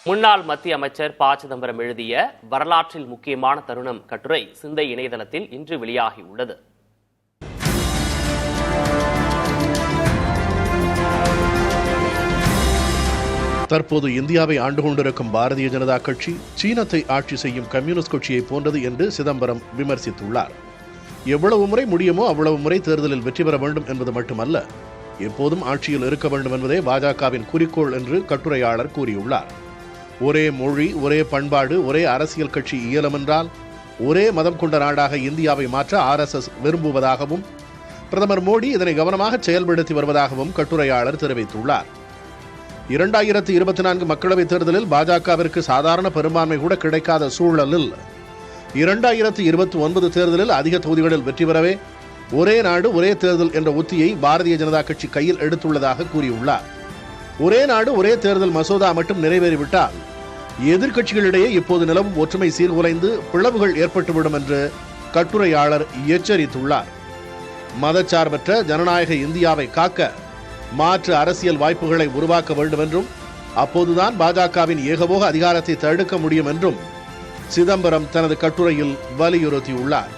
முன்னாள் மத்திய அமைச்சர் ப. சிதம்பரம் எழுதிய வரலாற்றில் முக்கியமான தருணம் கட்டுரை சிந்தை இணையதளத்தில் இன்று வெளியாகியுள்ளது. தற்போது இந்தியாவை ஆண்டு கொண்டிருக்கும் பாரதிய ஜனதா கட்சி சீனத்தை ஆட்சி செய்யும் கம்யூனிஸ்ட் கட்சியை போன்றது என்று சிதம்பரம் விமர்சித்துள்ளார். எவ்வளவு முறை முடியுமோ அவ்வளவு முறை தேர்தலில் வெற்றி பெற வேண்டும் என்பது மட்டுமல்ல, எப்போதும் ஆட்சியில் இருக்க வேண்டும் என்பதே பாஜகவின் குறிக்கோள் என்று கட்டுரையாளர் கூறியுள்ளார். ஒரே மொழி, ஒரே பண்பாடு, ஒரே அரசியல் கட்சி இயலுமென்றால் ஒரே மதம் கொண்ட நாடாக இந்தியாவை மாற்ற RSS விரும்புவதாகவும் பிரதமர் மோடி இதனை கவனமாக செயல்படுத்தி வருவதாகவும் கட்டுரையாளர் தெரிவித்துள்ளார். 2024 மக்களவைத் தேர்தலில் பாஜகவிற்கு சாதாரண பெரும்பான்மை கூட கிடைக்காத சூழலில் 2029 தேர்தலில் அதிக தொகுதிகளில் வெற்றி பெறவே ஒரே நாடு ஒரே தேர்தல் என்ற உத்தியை பாரதிய ஜனதா கட்சி கையில் எடுத்துள்ளதாக கூறியுள்ளார். ஒரே நாடு ஒரே தேர்தல் மசோதா மட்டும் நிறைவேறிவிட்டால் எதிர்க்கட்சிகளிடையே இப்போது நிலவும் ஒற்றுமை சீர்குலைந்து பிளவுகள் ஏற்பட்டுவிடும் என்று கட்டுரையாளர் எச்சரித்துள்ளார். மதச்சார்பற்ற ஜனநாயக இந்தியாவை காக்க மாற்று அரசியல் வாய்ப்புகளை உருவாக்க வேண்டும் என்றும் அப்போதுதான் பாஜகவின் ஏகபோக அதிகாரத்தை தடுக்க முடியும் என்றும் சிதம்பரம் தனது கட்டுரையில் வலியுறுத்தியுள்ளார்.